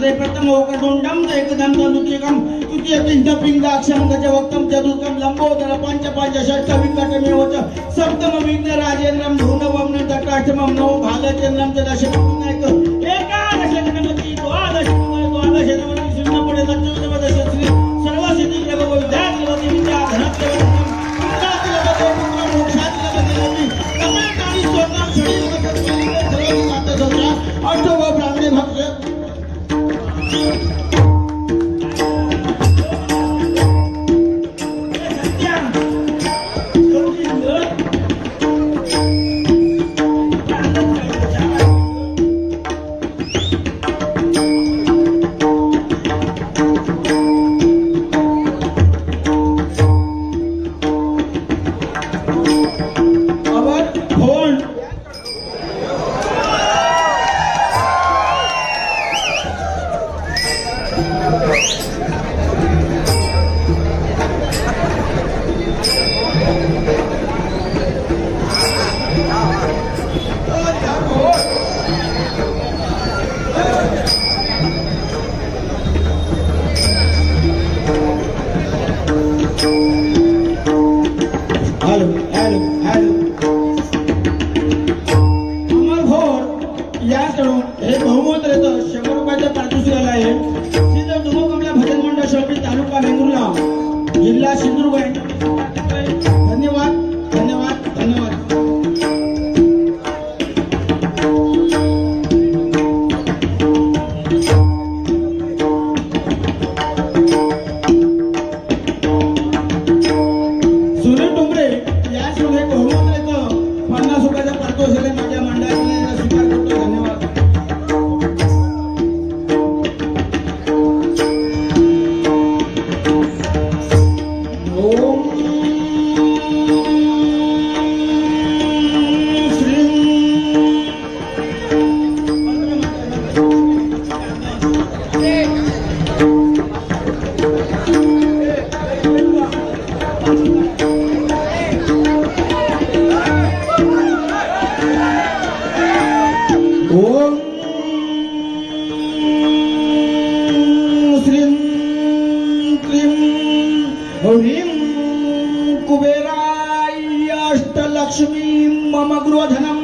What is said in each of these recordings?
ते प्रथम ओकटोंडम एकदम तनुतिकम तुतीय पिंड पिंडाक्षम गजवक्तम चतुर्थम लंबोदर पंच पंच षष्ठ विकटमेव च सप्तम विघ्न राजेंद्रम धूनवम दत्ताष्टमम नवो भागचंद्रम च दशम एकादश गणपती द्वादश नवती शून्य पुढे दशम श्री सर्व सिद्धी प्रभो विद्यार्थी विद्या धनत्रय अष्टोभ ब्राह्मणे भक्त जिल्हा सिंधुदुर्ग। धन्यवाद धन्यवाद धन्यवाद। सुनील डोंगरे याचमध्ये बहुमत 50 रुपयाचा पारितोषिक माझ्या मंडळाने स्वीकार करतो। धन्यवाद। ओम श्रीं क्लीं ह्रीं कुबेराय अष्टलक्ष्मी मम गृहधनं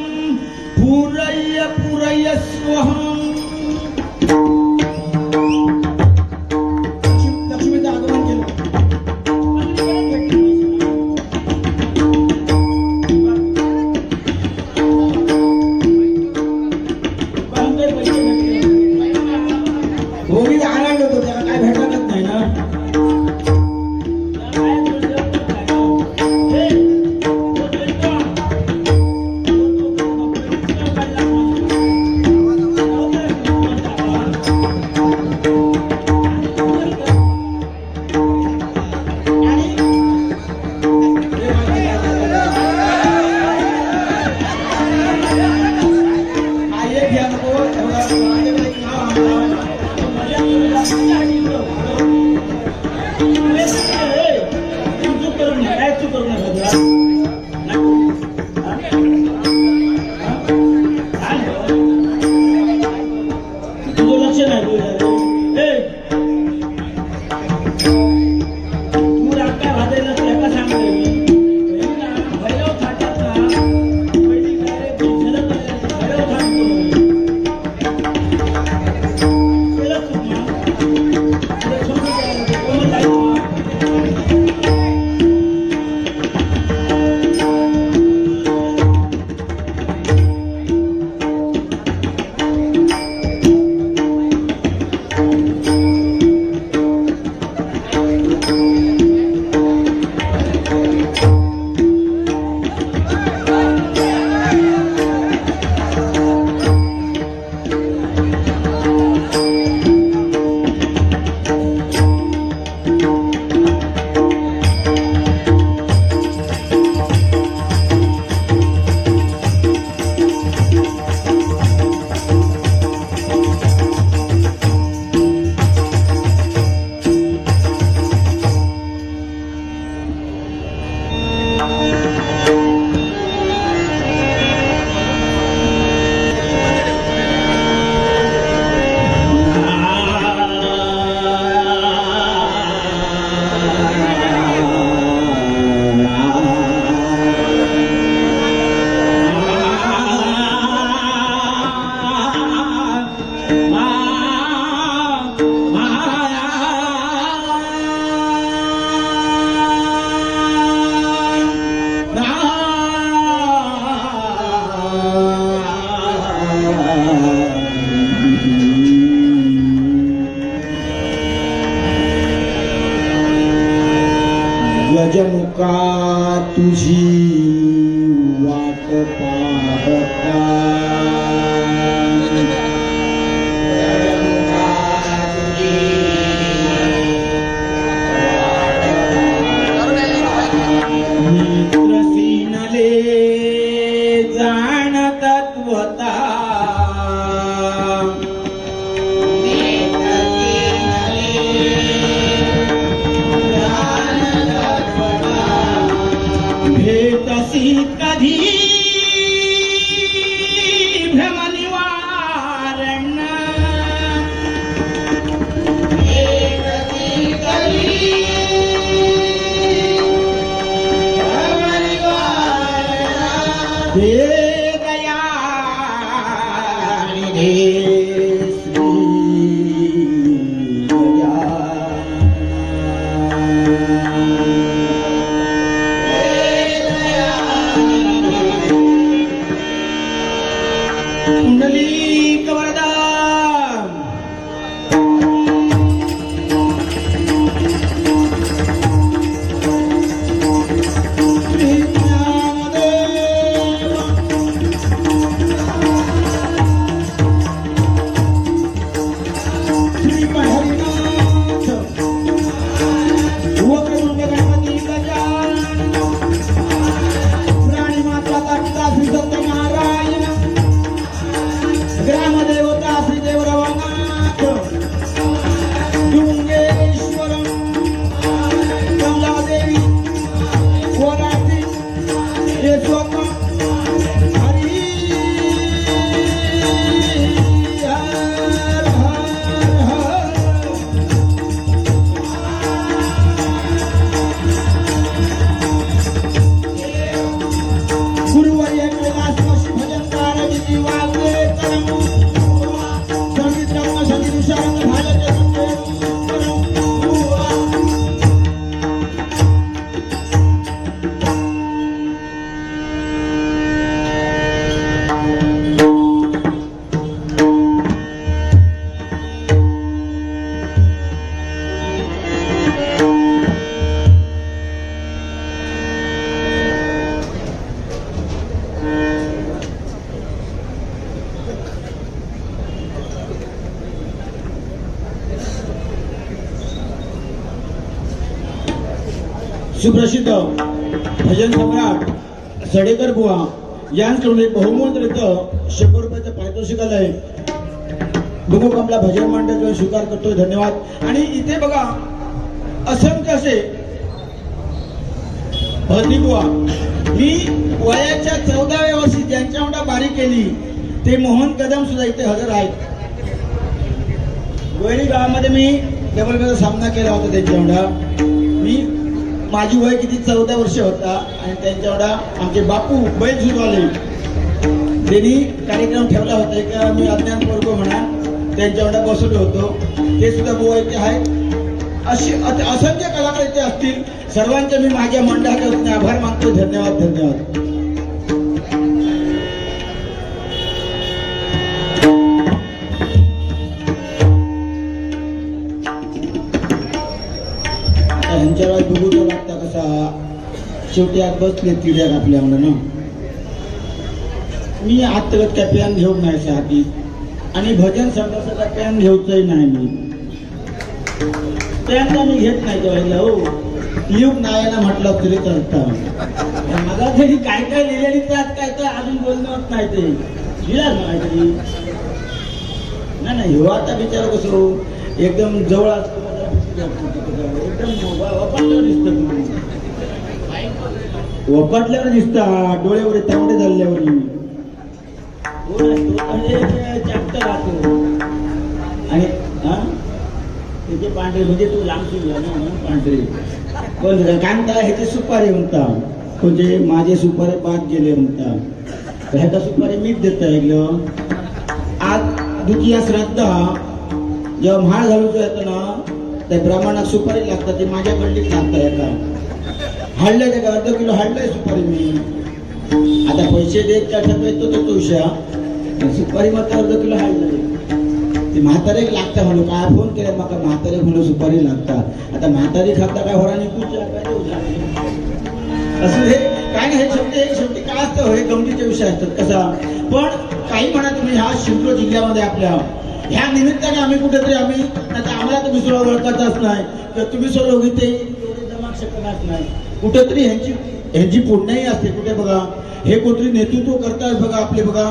पूरय पूरय स्वाहा। लक्ष्मीचं आगमन केलं। होळी आनंद होतो, त्याला काय भेटतच नाही ना। गजमुखा तुझी वाट पाहता मित्रसीनले जाण तत्वता भेटसी कधी भ्रम निवारण हे दया हे श्री दया कुंडलिक वरदान श्री ज्ञानदेव श्री हरिनाथ वक्रतुंड गणपती गजानन प्राणी माता पिता श्री सत्यनारायण ग्रामदेवता श्री देवरवनाथ डुंगेश्वरम कमलादेवी कोराटी हे स्वतः हरी हर हर हर गुरुवर्य कैलासवासी भजनकार विधी वागले करम संगीत रत्न संगीत विशारद भाजते संजय करम सुप्रसिद्ध भजन सम्राट सडेकर बुवा यांकडून एक बहुमूल्य 100 रुपयाचं पारितोषिक आलंय. बघू आपला भजन मंडळ स्वीकार करतोय. धन्यवाद. आणि इथे बघा असंख्य असे भरती बुवा मी वयाच्या 14व्या वर्षी ज्यांच्या बारी केली ते मोहन कदम सुद्धा इथे हजर आहेत. गोयरी गावामध्ये मी डबल सामना केला होता त्यांच्या मी माझी वय किती 14 वर्ष होता आणि त्यांच्या आमचे बापू बैल झुलवाले त्यांनी कार्यक्रम ठेवला होता. एक मी अज्ञान वर्ग म्हणा त्यांच्या बसवलो होतो. ते सुद्धा बुवा इथे आहेत. अशी असंख्य कलाकार इथे असतील. सर्वांचे मी माझ्या मंडळाच्या वतीने आभार मानतो. धन्यवाद धन्यवाद. ह्यांच्या वेळेस बघूचा लागता कसा शेवटी आज बसले तिड्यात आपल्या ना मी आत्तगत काय पॅन घेऊन नाही हाती आणि भजन संघाचा पॅन घेऊचही नाही. मी पॅन मी घेत नाही तेव्हा हो लिहून नाही ना म्हटलं तरी चालतं. मला तरी काय काय लिहिलेली त्यात काय तर अजून बोलणं होत नाही. ते लिहिला नाही तरी नाही. हो आता विचार कसं एकदम जवळ असतो एकदम वपाटल्यावर दिसतात डोळ्यावर तांबडे झाल्यावर चॅप्टर राहतो आणि त्याचे पांढरे म्हणजे तू लांब सुरू ना पांढरे कोण काय म्हणता ह्याचे सुपारी म्हणता म्हणजे माझे सुपारी 5 गेले म्हणता. तर ह्याचा सुपारी मीच देता ऐकलं. आज दुखी श्राद्धा जेव्हा म्हाळ घालूचं येतं ना त्या ब्राह्मणात सुपारी लागतात. ते माझ्याकडलीच लागतं एका हळलं ते 1/2 किलो हळलंय सुपारी मी. आता पैसे देत त्या येतो तो तुळशा सुपारी मात्र अर्ध तुला हाय झाली ती म्हातारेक लागता म्हणून काय फोन केला मका म्हातारे म्हणून सुपारी लागता आता म्हातारी खाता काय होरानी पूजा काय असं हे काय नाही हे शेवटी काय असतं हे गमतीचे विषय असतात कसा पण काही म्हणा तुम्ही ह्या शिवपूर जिल्ह्यामध्ये आपल्या ह्या निमित्ताने आम्ही कुठेतरी आम्ही आता आम्हाला तुम्ही सोळा ओळखायचाच नाही किंवा तुम्ही सोळा ते जमा शकणार नाही कुठेतरी ह्यांची पुण्याही असते कुठे बघा हे कोणतरी नेतृत्व करतात बघा आपले बघा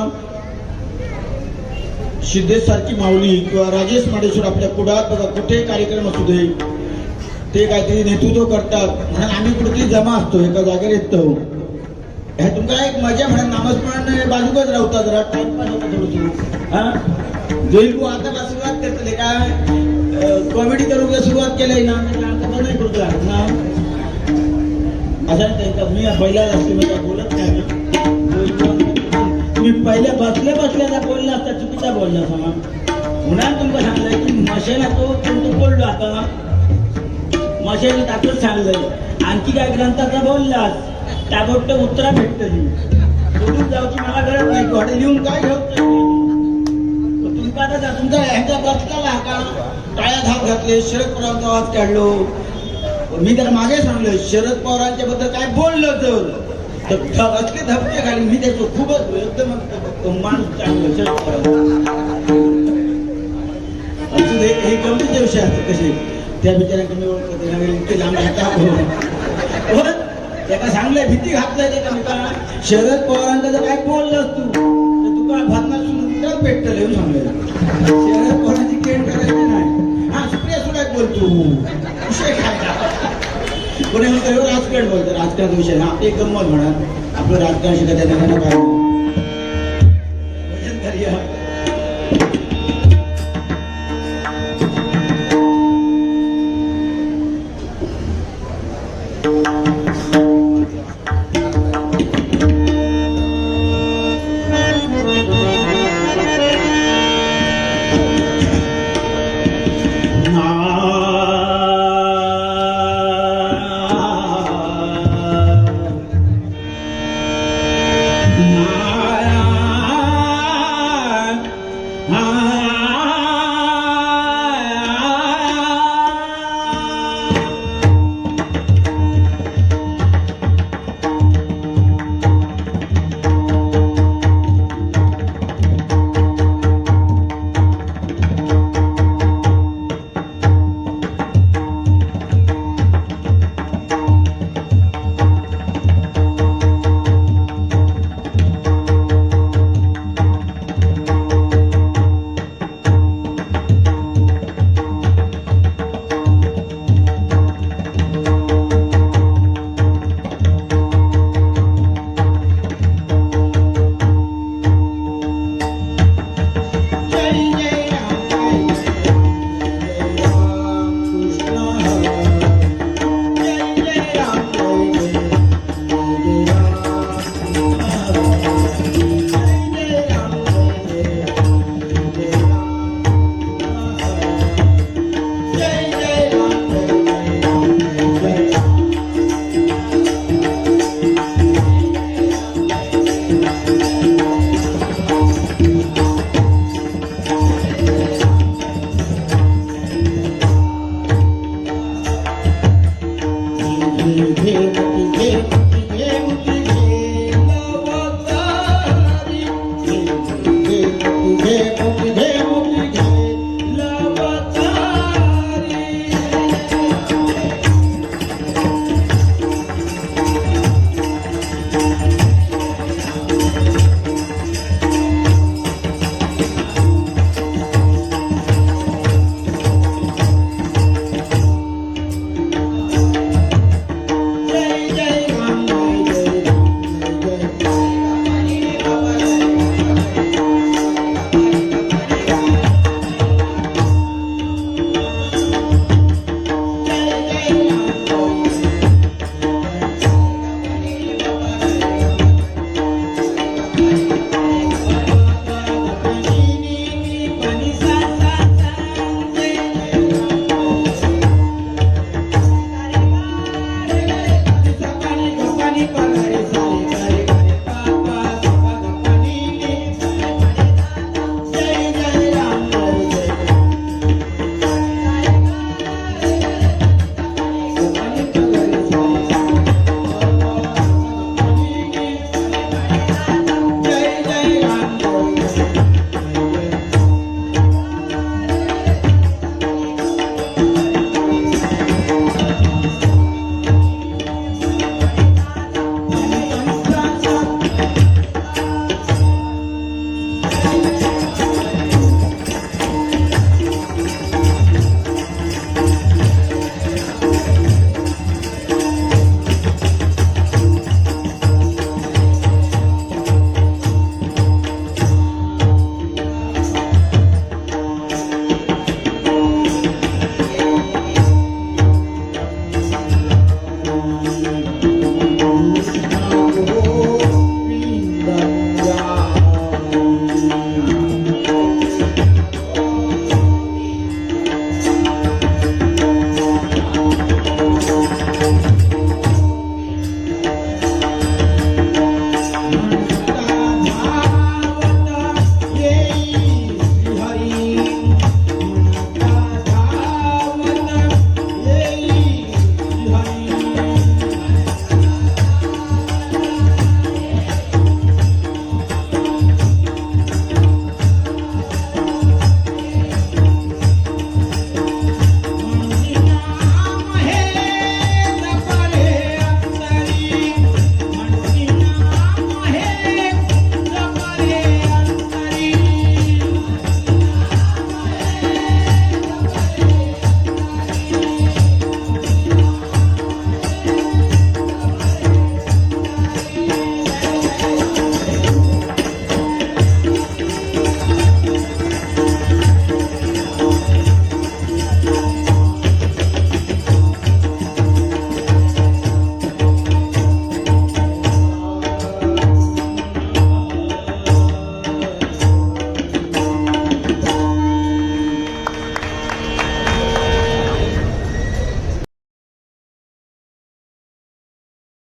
सिद्धेश सारखी माऊली किंवा राजेश माडेश्वर आपल्या कुडात बघा कुठे कार्यक्रम असू दे ते काहीतरी नेतृत्व करतात म्हणून आम्ही कुठेतरी जमा असतो एका जागेवर येतो ह्या तुमका एक मजा म्हणून नामस्मरण बाजूकच राहता जरा टाइमपास होता थोडं हा जोईल आता का सुरुवात करतले काय कॉमेडी करून सुरुवात केलंय ना नाही करतो ना असं मी पहिला असते मला बोलत नाही तुम्ही पहिल्या बसल्या बोलला असता चुकीचा बोलला समा म्हणून तुमका सांगलंय की मशेला तो बोललो आता मशेला टाकून सांगलंय आणखी काय ग्रंथाचा बोललास त्याबरोबर उत्तरा भेटतली सोडून जाऊची मला गरज नाही घोडे लिहून काय ठेवत तुमका आता तुमचा ह्यांचा बसला का टाळ्या धाव घातले शरद पवारांचा आवाज काढलो मी त्याला मागे सांगलोय शरद पवारांच्या बद्दल काय बोललं तर असले धपके घाली मी त्याचं खूपच एकदम माणूस चांगलं शरद पवार असू दे हे गमतीचे विषय असतात कसे त्या बिचाऱ्यांना मी ओळखते लांब राहता त्याला सांगलंय भीती घातलंय त्याच्या शरद पवारांचा जर काय बोललंस तू तर तुका भातना सुद्धा भेटत येऊन सांगलंय शरद पवारांची केड करायची नाही हा सुप्रिया सुद्धा बोलतो विषय काय कोणी म्हणतो राजकारण बोलतो राजकारणाचा विषय हा आपली एक गंमत म्हणा आपलं राजकारण शिकायचं त्यांना काय Ah